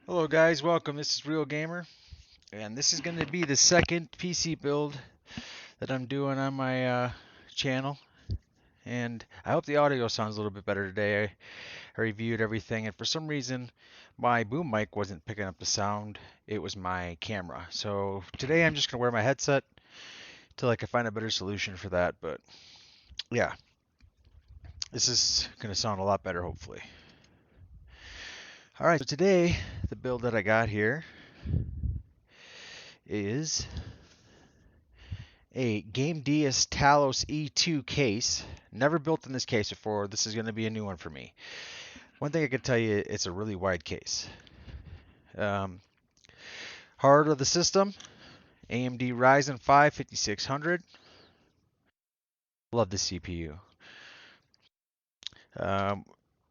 Hello guys, welcome. This is Real Gamer, and this is going to be the second PC build that I'm doing on my channel. And I hope the audio sounds a little bit better today. I reviewed everything, and for some reason, my boom mic wasn't picking up the sound. It was my camera. So today I'm just going to wear my headset till I can find a better solution for that. But yeah, this is going to sound a lot better, hopefully. All right, so today the build that I got here is a Game Dias Talos E2 case. Never built in this case before. This is going to be a new one for me. One thing I can tell you, it's a really wide case. Heart of the system, AMD Ryzen 5 5600. Love the CPU.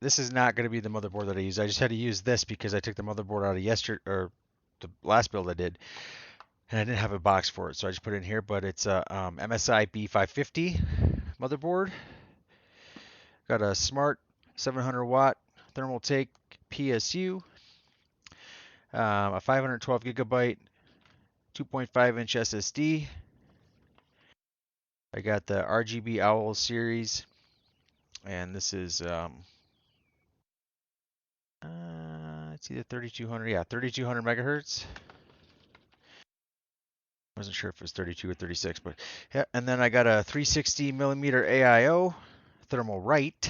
This is not going to be the motherboard that I use. I just had to use this because I took the motherboard out of yesterday, or the last build I did, and I didn't have a box for it, so I just put it in here. But it's a MSI B550 motherboard. Got a smart 700 watt Thermaltake PSU, a 512 gigabyte 2.5 inch SSD. I got the RGB Owl series, and this is it's either 3200, yeah, 3200 megahertz. Wasn't sure if it was 32 or 36, but yeah. And then I got a 360 millimeter AIO Thermalright.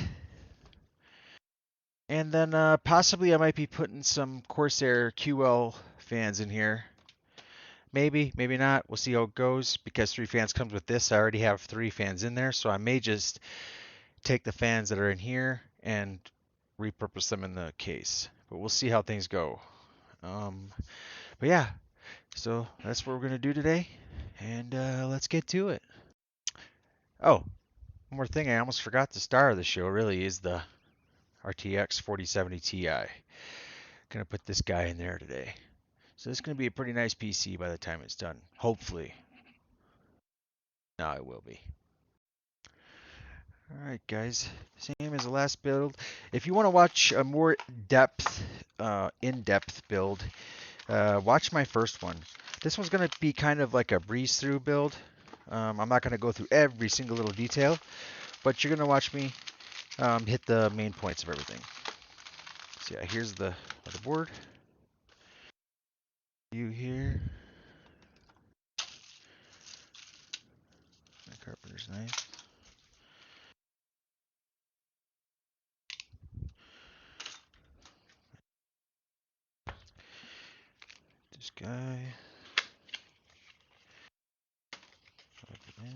And then possibly I might be putting some Corsair QL fans in here. Maybe, maybe not. We'll see how it goes. Because 3 fans comes with this, I already have 3 fans in there, so I may just take the fans that are in here and repurpose them in the case. But we'll see how things go. But yeah, so that's what we're gonna do today, and let's get to it. Oh, one more thing I almost forgot. The star of the show really is the RTX 4070 Ti. Gonna put this guy in there today. So this is gonna be a pretty nice PC by the time it's done. Hopefully. No, it will be. Alright guys, same as the last build. If you want to watch a more in-depth build, watch my first one. This one's going to be kind of like a breeze-through build. I'm not going to go through every single little detail, but you're going to watch me hit the main points of everything. So yeah, here's the board. View here. My carpenter's knife. This guy. Plug it in.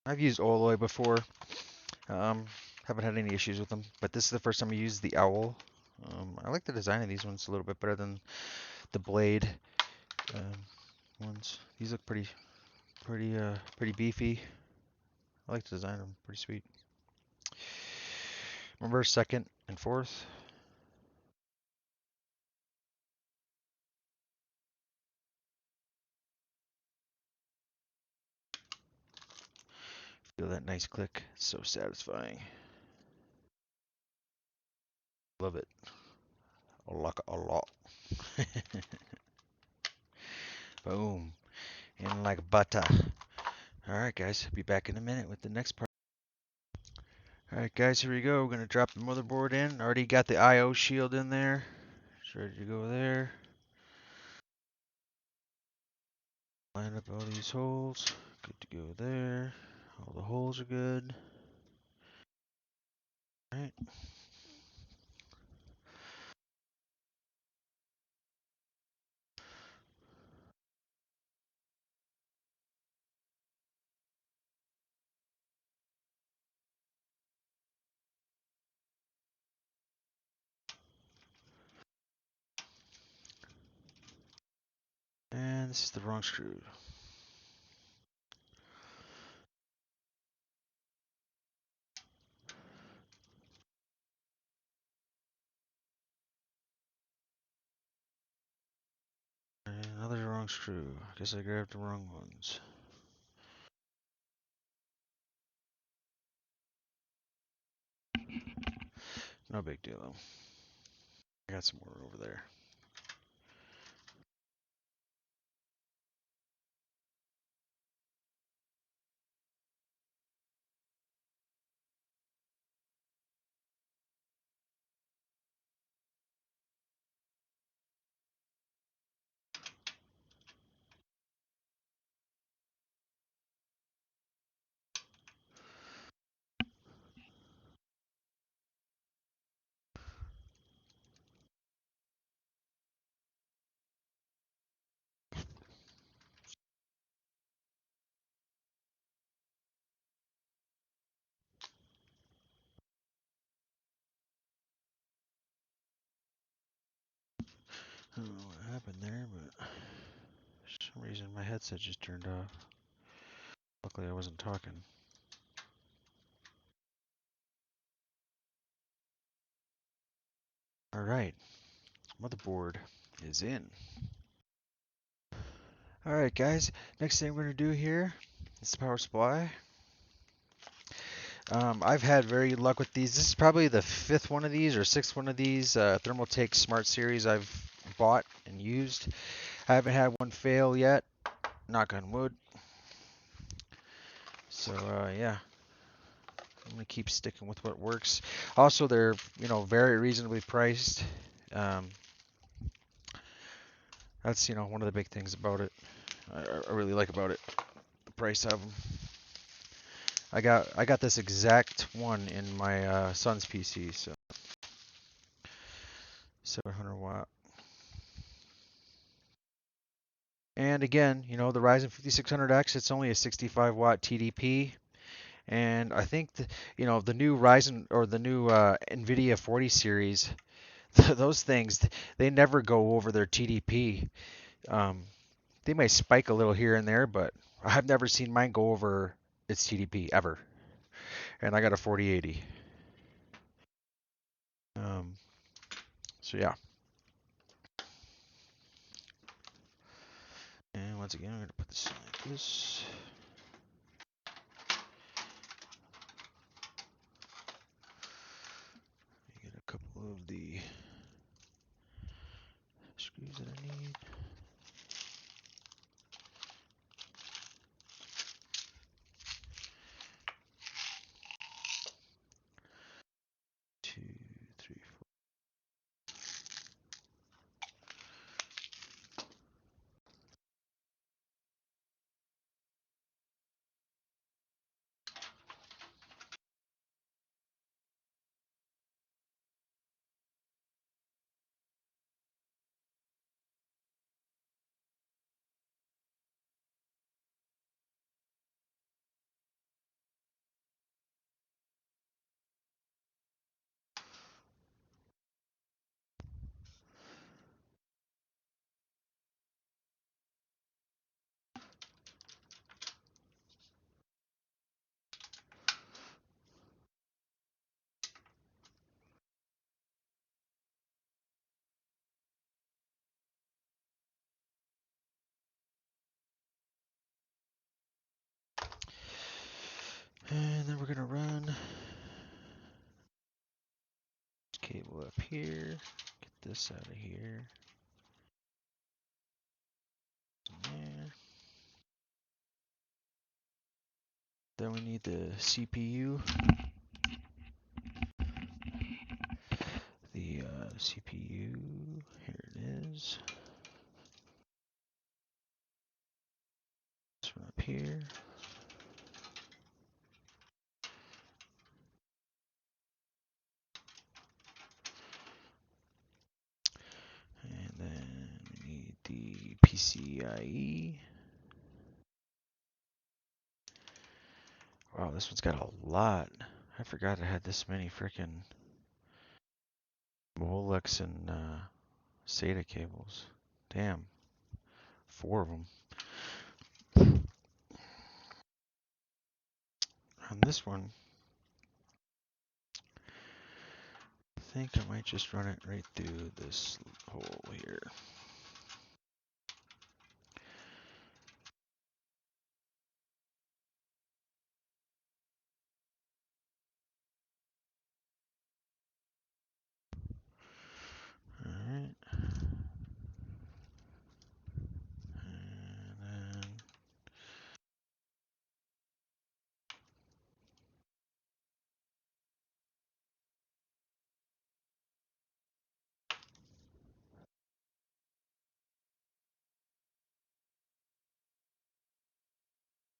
I've used Oloy before. Haven't had any issues with them, but this is the first time I used the Owl. I like the design of these ones a little bit better than the Blade ones. These look pretty beefy. I like the design of them, pretty sweet. Remember second and fourth. Feel that nice click. It's so satisfying. Love it. I like it a lot. Boom. In like butter. Alright guys, be back in a minute with the next part. Alright guys, here we go. We're gonna drop the motherboard in. Already got the IO shield in there. It's ready to go there. Line up all these holes. Good to go there. All the holes are good. Alright. this is the wrong screw. Another wrong screw. I guess I grabbed the wrong ones. No big deal though. I got some more over there. I don't know what happened there, but for some reason my headset just turned off. Luckily I wasn't talking. Alright, motherboard is in. Alright guys, next thing we're going to do here is the power supply. I've had very luck with these. This is probably the 5th one of these or 6th one of these Thermaltake Smart Series I've bought and used. I haven't had one fail yet, knock on wood. So yeah, I'm gonna keep sticking with what works. Also, they're very reasonably priced. That's one of the big things about it. I really like about it, the price of them. I got this exact one in my son's PC, so 700 watt. And again, the Ryzen 5600X, it's only a 65 watt TDP. And I think the new Ryzen or the new NVIDIA 40 series, those things, they never go over their TDP. They may spike a little here and there, but I've never seen mine go over its TDP ever. And I got a 4080. So yeah. And once again, I'm going to put this like this. Get a couple of the screws that I need. Two, three, four. And then we're going to run this cable up here. Get this out of here. There. Then we need the CPU. The CPU, here it is. This one up here. And then we need the PCIe. Wow, this one's got a lot. I forgot I had this many freaking Molex and SATA cables. Damn. 4 of them. On this one, I think I might just run it right through this hole here. Alright. And then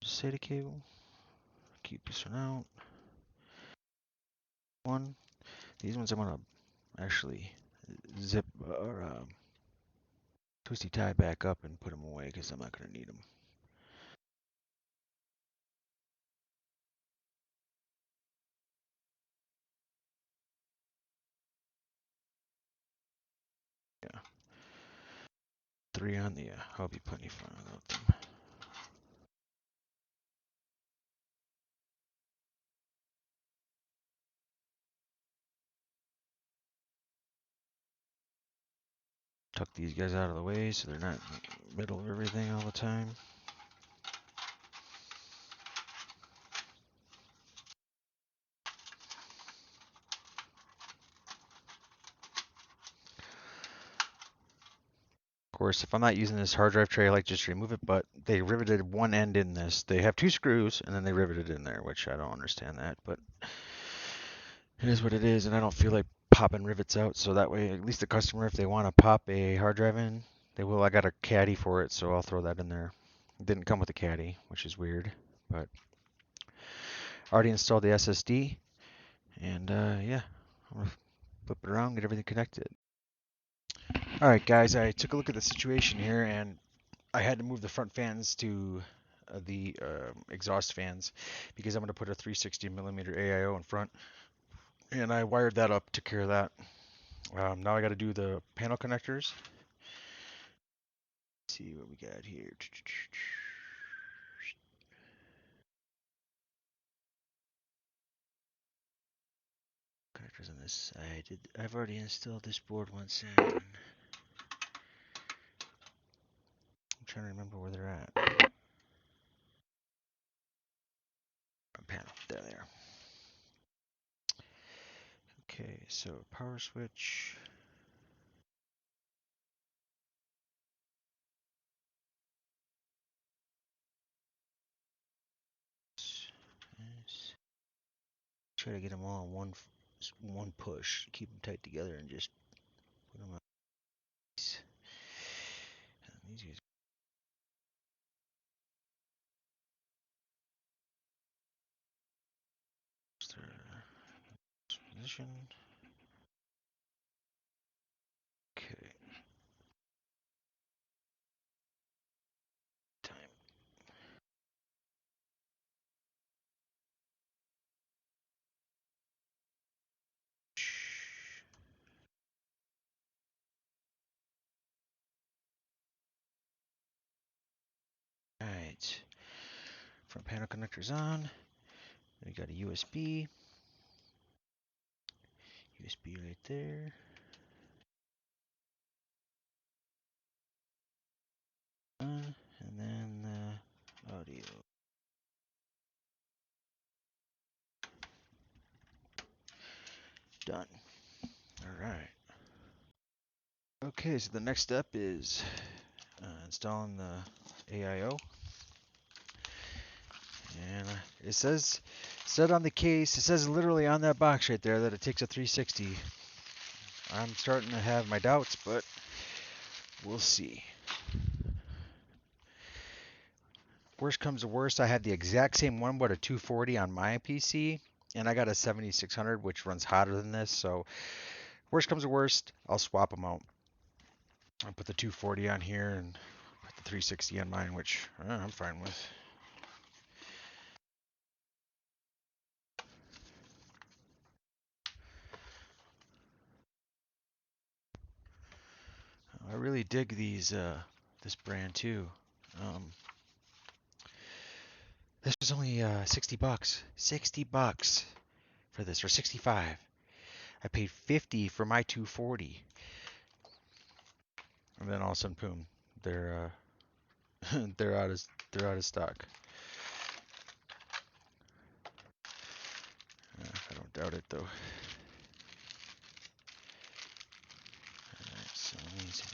SATA cable. Keep this one out. One. These ones I'm gonna actually zip or twisty tie back up and put them away because I'm not gonna need them. Yeah. 3 on the. I'll be plenty fine without them. Tuck these guys out of the way so they're not in the middle of everything all the time. Of course, if I'm not using this hard drive tray, I like just remove it, but they riveted one end in this. They have 2 screws, and then they riveted in there, which I don't understand that, but it is what it is, and I don't feel like popping rivets out, so that way, at least the customer, if they want to pop a hard drive in, they will. I got a caddy for it, so I'll throw that in there. It didn't come with a caddy, which is weird, but already installed the SSD, and yeah, I'm going to flip it around, get everything connected. Alright guys, I took a look at the situation here, and I had to move the front fans to the exhaust fans because I'm going to put a 360mm AIO in front, and I wired that up, took care of that. Now I got to do the panel connectors. Let's see what we got here. Connectors on this side. I've already installed this board once in. I'm trying to remember where they're at. Panel. There they are. Okay, so power switch. Try to get them all in one push. Keep them tight together and just put them on. And these guys. Position. Okay. Time. Alright. Front panel connectors on. We got a USB. USB right there. And then the audio. Done. Alright. Okay, so the next step is installing the AIO. And it said on the case, it says literally on that box right there that it takes a 360. I'm starting to have my doubts, but we'll see. Worst comes to worst, I had the exact same one but a 240 on my PC, and I got a 7600 which runs hotter than this, so worst comes to worst, I'll swap them out. I'll put the 240 on here and put the 360 on mine, which I'm fine with. I really dig these this brand too. This was only 60 bucks. 60 bucks for this, or 65. I paid 50 for my 240. And then all of a sudden, boom, they're they're out of stock. I don't doubt it though. Alright, so let me see.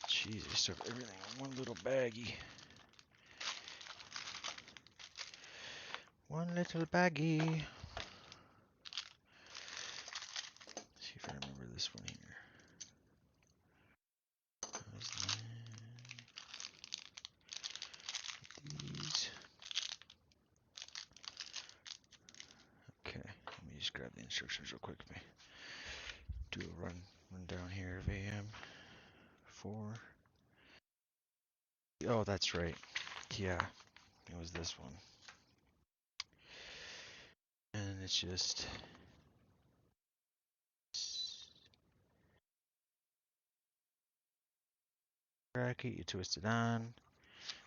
Jeez, I stuck everything in one little baggie. One little baggie. Let's see if I remember this one here. These. Okay, let me just grab the instructions real quick. Let me do a run down here of AM4. Oh, that's right. Yeah, it was this one. And it's just bracket, you twist it on,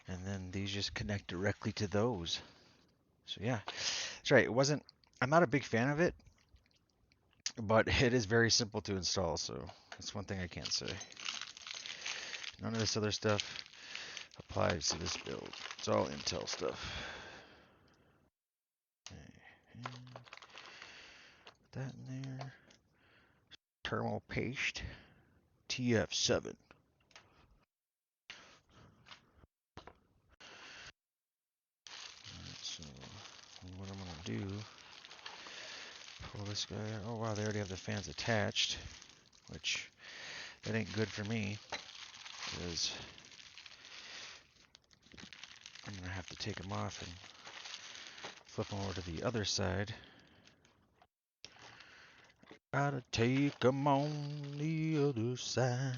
and then these just connect directly to those. So yeah, that's right. I'm not a big fan of it, but it is very simple to install, so that's one thing I can't say. None of this other stuff applies to this build. It's all Intel stuff. Okay. Put that in there. Thermal paste. TF7. Right, so what I'm gonna do, pull this guy out. Oh wow, they already have the fans attached, which that ain't good for me, because I'm gonna have to take them off and flip them over to the other side. Gotta take them on the other side.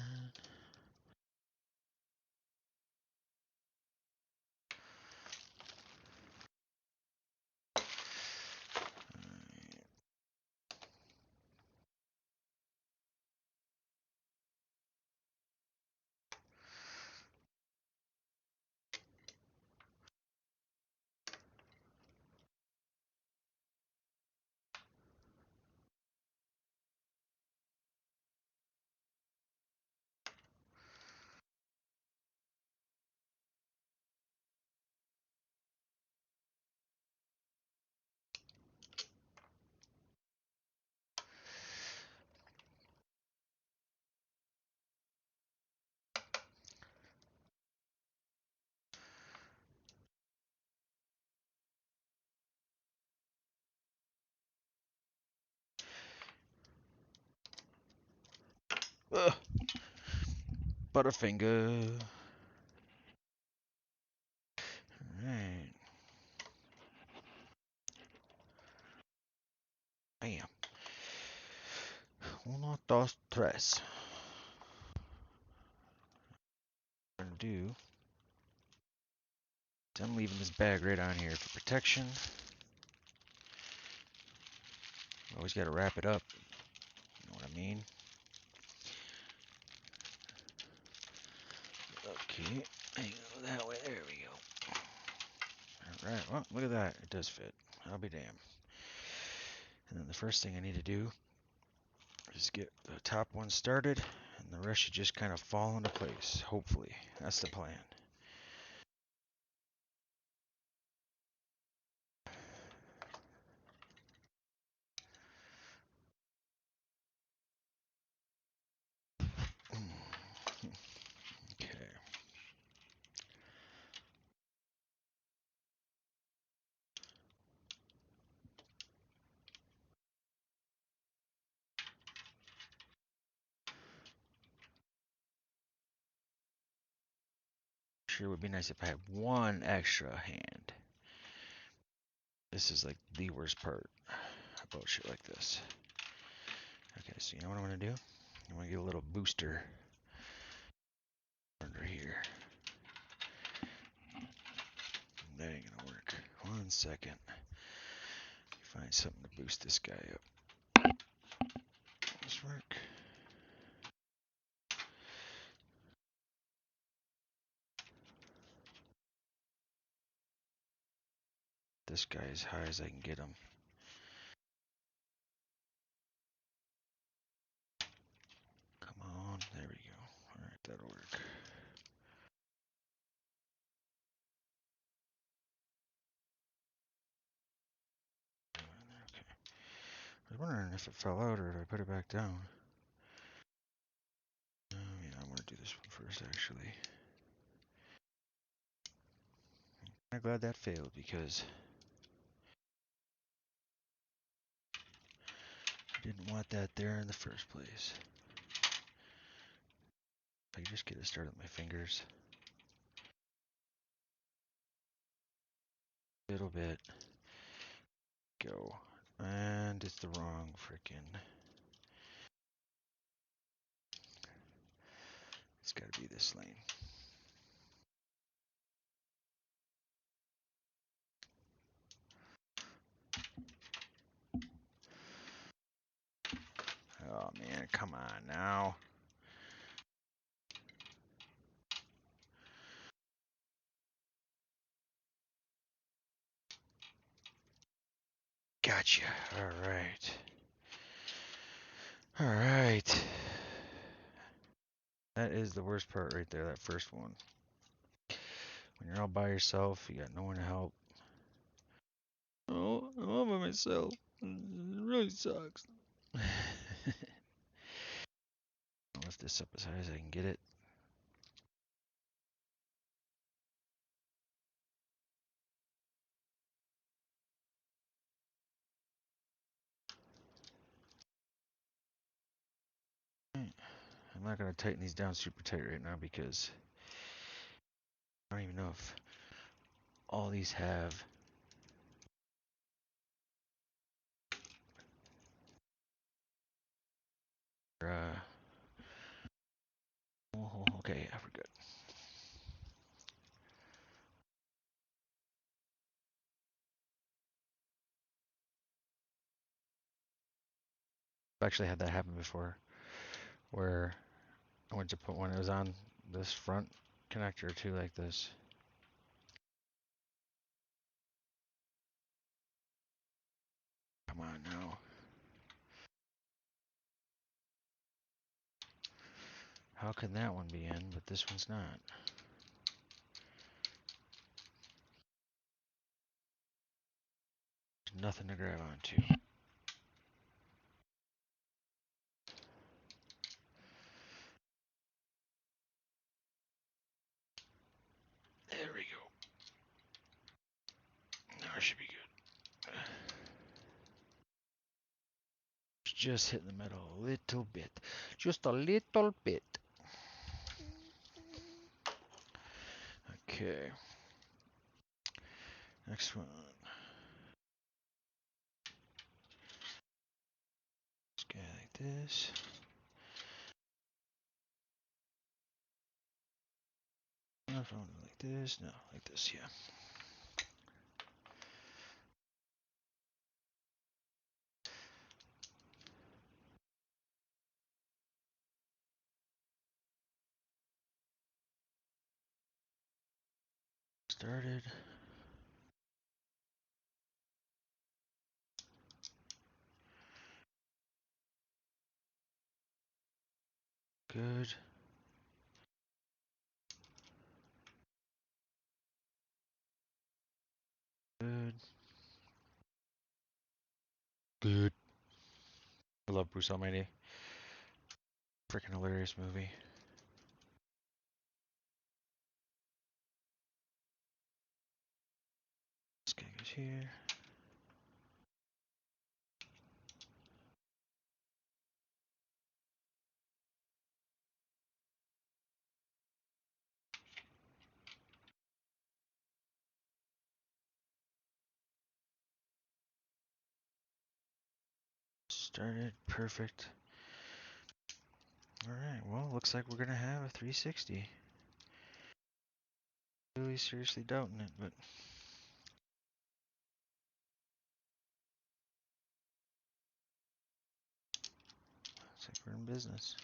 Ugh. Butterfinger. Alright. Bam. Uno, dos, tres. What I'm gonna do is I'm leaving this bag right on here for protection. Always gotta wrap it up. You know what I mean? Okay. That way. There we go. Alright, well, look at that. It does fit. I'll be damned. And then the first thing I need to do is get the top one started, and the rest should just kind of fall into place. Hopefully. That's the plan. Okay. Sure would be nice if I had one extra hand. This is like the worst part about shit like this. Okay, so you know what I'm gonna do? I'm gonna get a little booster under here. That ain't gonna work. 1 second. Find something to boost this guy up. Does this work? this guy as high as I can get him. Come on, there we go. All right, that'll work. Okay. I was wondering if it fell out or did I put it back down. Yeah, I'm gonna do this one first, actually. I'm glad that failed because I didn't want that there in the first place. If I could just get it started with my fingers. A little bit. Go. And it's the wrong freaking. It's gotta be this lane. Oh man, come on now. Gotcha. Alright. Alright. That is the worst part right there, that first one. When you're all by yourself, you got no one to help. Oh, I'm all by myself. It really sucks. I'll lift this up as high as I can get it. I'm not going to tighten these down super tight right now because I don't even know if all these have oh, okay, yeah, we're good. I've actually had that happen before where I went to put one, it was on this front connector too, like this. Come on now. How can that one be in, but this one's not? There's nothing to grab onto. There we go. Now I should be good. Just hitting the metal a little bit. Just a little bit. Okay. Next one. This guy like this. Like this. No, like this, yeah. Started. Good. Good. Good. I love Bruce Almighty. Freaking hilarious movie. This guy goes here. Started. Perfect. Alright, well, looks like we're gonna have a 360. Really seriously doubting it, but looks like we're in business.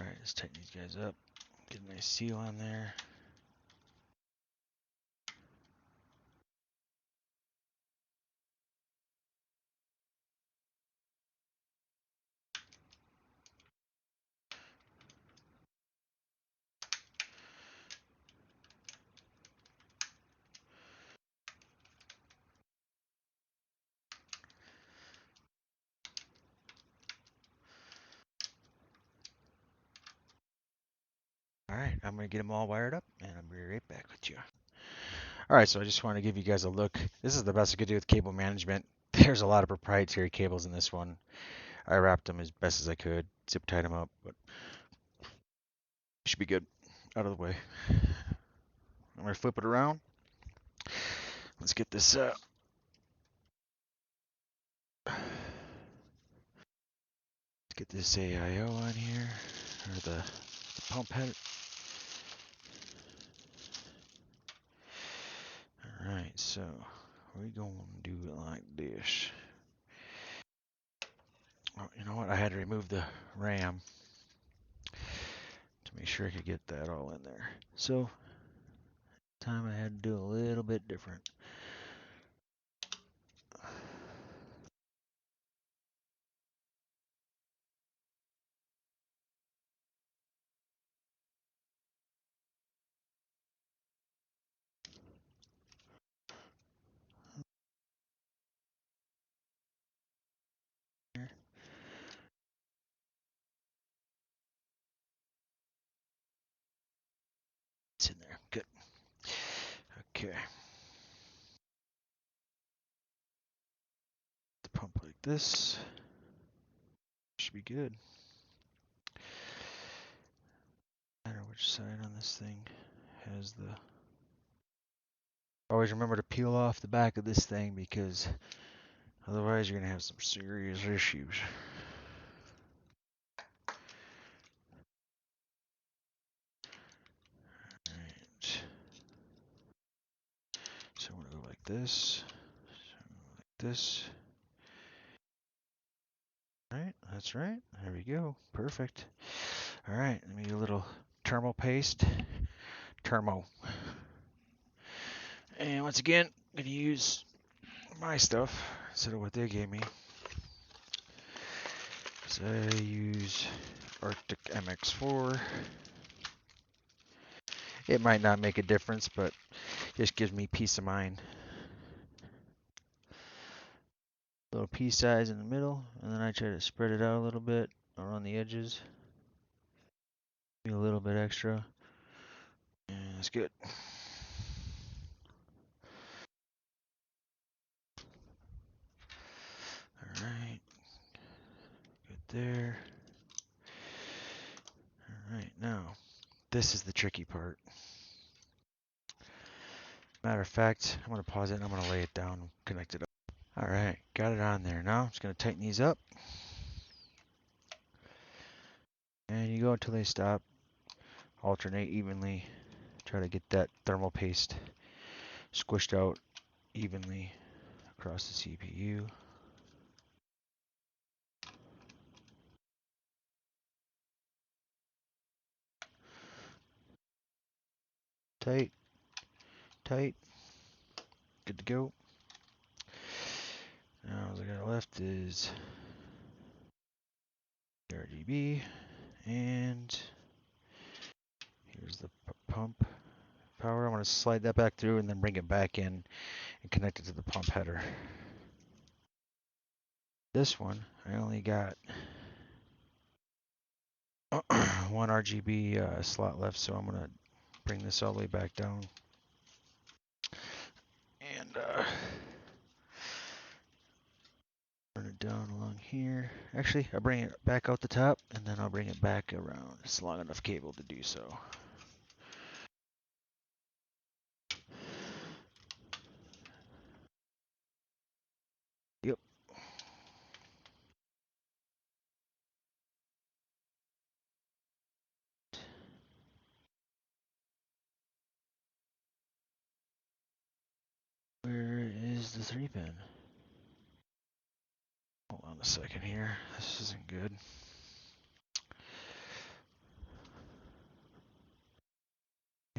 Alright, Just tighten these guys up. Get a nice seal on there. All right, I'm gonna get them all wired up, and I'll be right back with you. All right, so I just want to give you guys a look. This is the best I could do with cable management. There's a lot of proprietary cables in this one. I wrapped them as best as I could, zip tied them up, but should be good. Out of the way. I'm gonna flip it around. Let's get this let's get this AIO on here, or the pump head. All right, so we're gonna do it like this. Oh, you know what? I had to remove the RAM to make sure I could get that all in there. So, time I had to do a little bit different. It's in there. Good. Okay. The pump like this. Should be good. No matter which side on this thing has the. Always remember to peel off the back of this thing because otherwise you're gonna have some serious issues. Alright. So I'm gonna go like this. Like this. Alright, that's right. There we go. Perfect. Alright, let me do a little thermal paste. Thermo. And once again, I'm gonna use my stuff instead of what they gave me. So I use Arctic MX4. It might not make a difference, but just gives me peace of mind. Little pea size in the middle, and then I try to spread it out a little bit around the edges. Maybe a little bit extra. And that's good. Alright. Good there. Alright, now, this is the tricky part. Matter of fact, I'm going to pause it and I'm going to lay it down and connect it up. Alright, got it on there. Now, I'm just going to tighten these up. And you go until they stop. Alternate evenly. Try to get that thermal paste squished out evenly across the CPU. Tight, tight, good to go. Now all I got left is RGB, and here's the pump power. I'm going to slide that back through and then bring it back in and connect it to the pump header. This one, I only got one RGB slot left, so I'm going to bring this all the way back down. And turn it down along here. Actually, I'll bring it back out the top, and then I'll bring it back around. It's long enough cable to do so. Yep. Where is the 3-pin? Hold on a second here. This isn't good.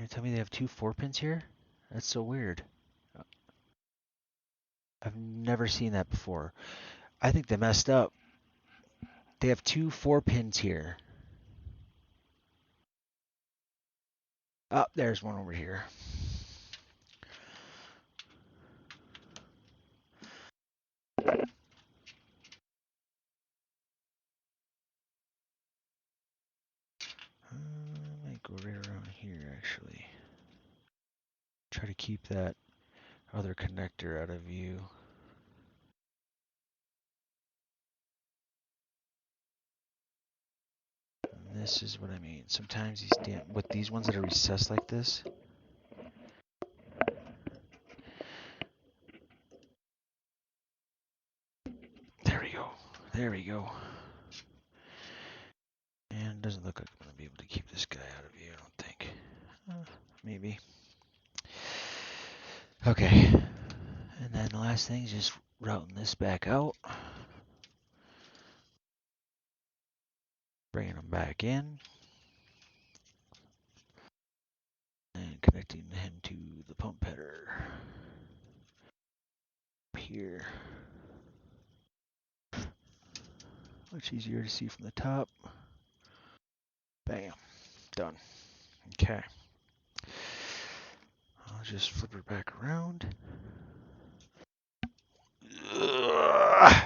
You're tell me they have two 4-pins here? That's so weird. I've never seen that before. I think they messed up. They have two 4-pins here. Oh, there's one over here. I might go right around here, actually. Try to keep that other connector out of view. And this is what I mean. Sometimes these with these ones that are recessed like this. There we go. There we go. And it doesn't look like I'm going to be able to keep this guy out of view, I don't think. Maybe. Okay. And then the last thing is just routing this back out. Bringing them back in. And connecting him to the pump header. Here. Much easier to see from the top. Bam. Done. Okay. I'll just flip her back around. Ugh.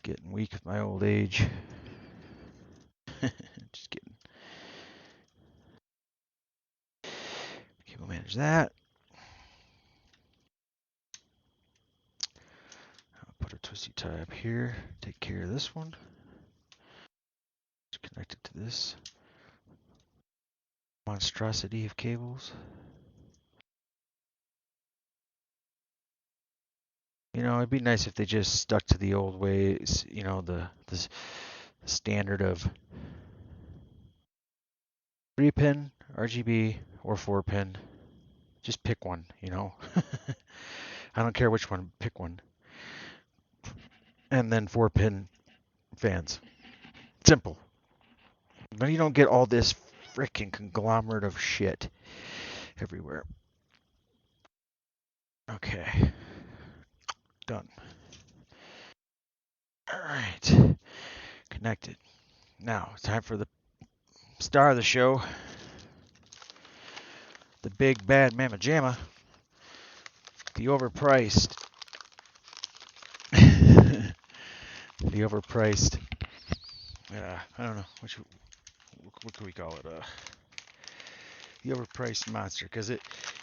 Getting weak with my old age. Just kidding. Okay, we'll manage that. I'll put a twisty tie up here. Take care of this one. Just connect it to this monstrosity of cables. You know, it'd be nice if they just stuck to the old ways. You know, the standard of 3-pin RGB or 4-pin. Just pick one. You know, I don't care which one. Pick one. And then 4-pin fans. Simple. Then you don't get all this freaking conglomerate of shit everywhere. Okay. Done. Alright. Connected. Now, it's time for the star of the show. The big bad Mama Jamma. The overpriced. The overpriced. I don't know. What can we call it? The overpriced monster. Because it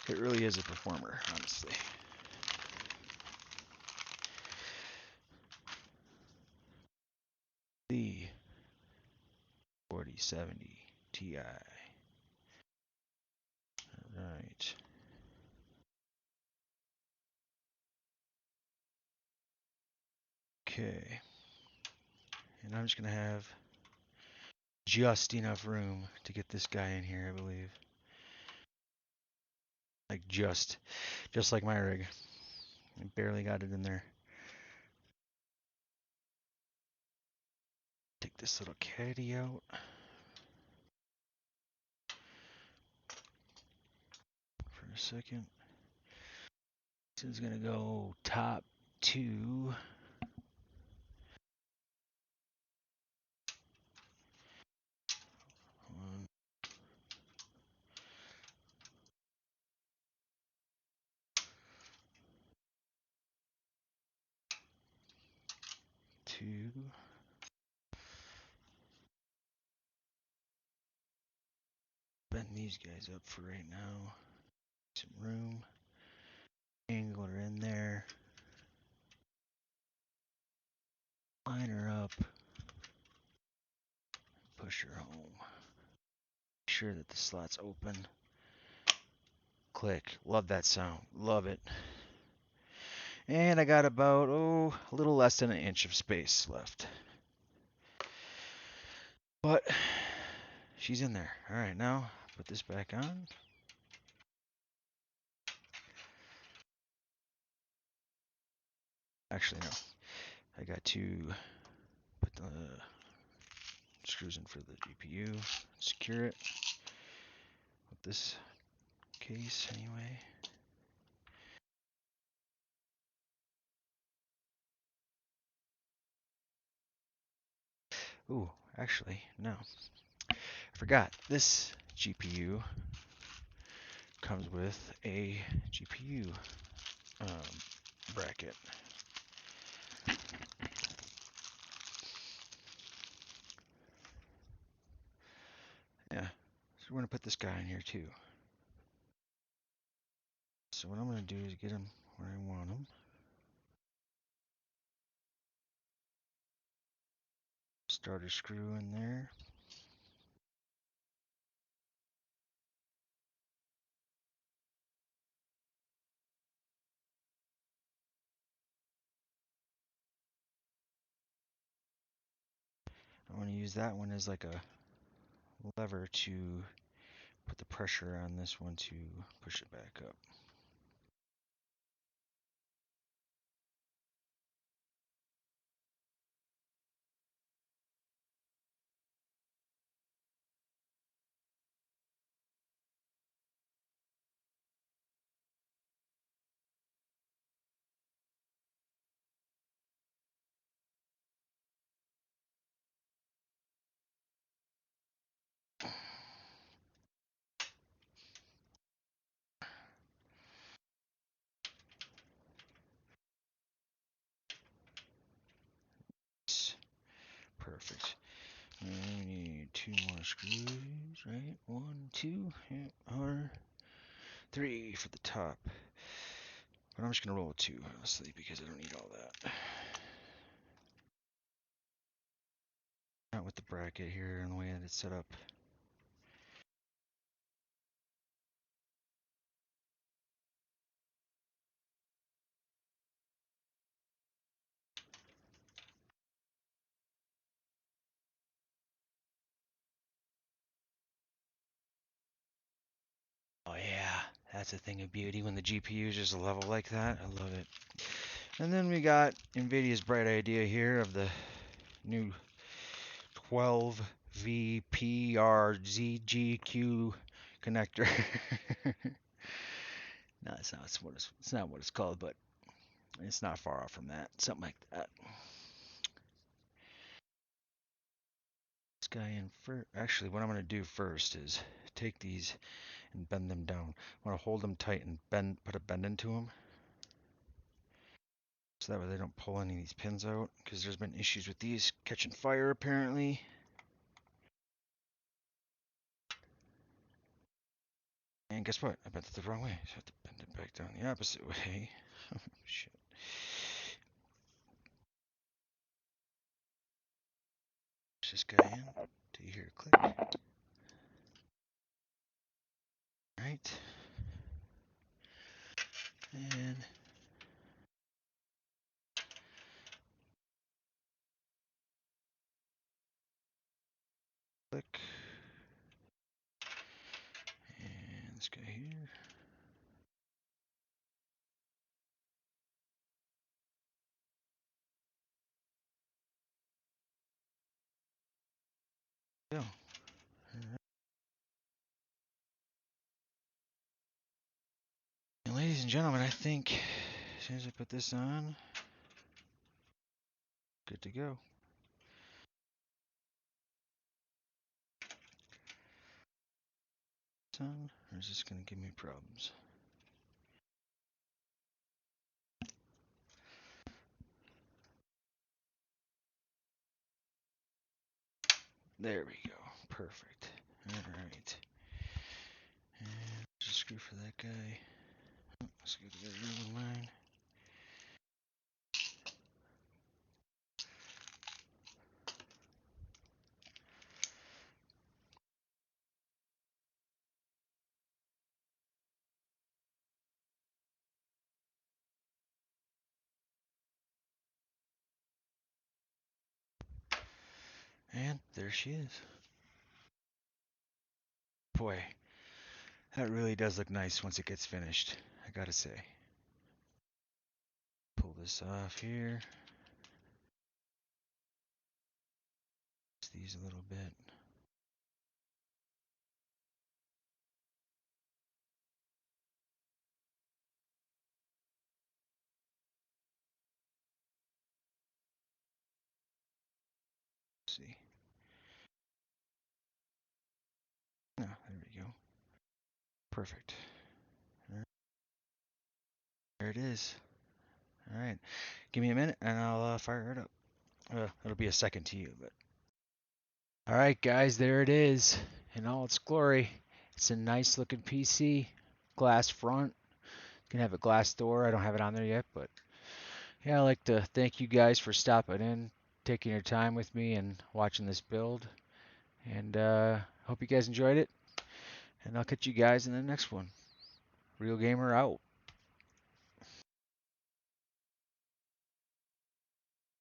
really is a performer, honestly. The 4070 Ti. Alright. Okay. And I'm just going to have just enough room to get this guy in here, I believe. Like just like my rig. I barely got it in there. Take this little caddy out. For a second. This is going to go top 2. 1, 2. Bend these guys up for right now. Some room. Angle her in there. Line her up. Push her home. Make sure that the slot's open. Click. Love that sound. Love it. And I got about, a little less than an inch of space left. But she's in there. All right, now put this back on. Actually, no. I got to put the screws in for the GPU, secure it. this case anyway. Ooh, actually, no. I forgot. This GPU comes with a GPU bracket. Yeah, so we're going to put this guy in here too. So what I'm going to do is get him where I want him. Starter screw in there. I want to use that one as like a lever to put the pressure on this one to push it back up. Perfect. And we need 2 more screws, right? 1, 2, yeah, or 3 for the top. But I'm just going to roll with 2, honestly, because I don't need all that. Not with the bracket here and the way that it's set up. Oh yeah, that's a thing of beauty when the GPU is just a level like that. I love it. And then we got NVIDIA's bright idea here of the new 12VPRZGQ connector. No, it's not what it's called, but it's not far off from that. Something like that. This guy in first. Actually, what I'm going to do first is take these and bend them down. I want to hold them tight and put a bend into them. So that way they don't pull any of these pins out, because there's been issues with these catching fire apparently. And guess what? I bent it the wrong way, so I have to bend it back down the opposite way. Shit. Push this guy in. Do you hear a click? Right. And click. And this guy here. Go. All right. And ladies and gentlemen, I think as soon as I put this on, good to go. On, or is this going to give me problems? There we go. Perfect. All right. And just a screw for that guy. Let's go to the other line. And there she is. Boy, that really does look nice once it gets finished, I gotta say. Pull this off here. These a little bit. see. Oh, there we go. Perfect. There it is. All right. Give me a minute and I'll fire it up. It'll be a second to you, but. All right, guys, there it is in all its glory. It's a nice looking PC. Glass front. Can have a glass door. I don't have it on there yet, but yeah, I'd like to thank you guys for stopping in, taking your time with me and watching this build. And hope you guys enjoyed it. And I'll catch you guys in the next one. Real Gamer out.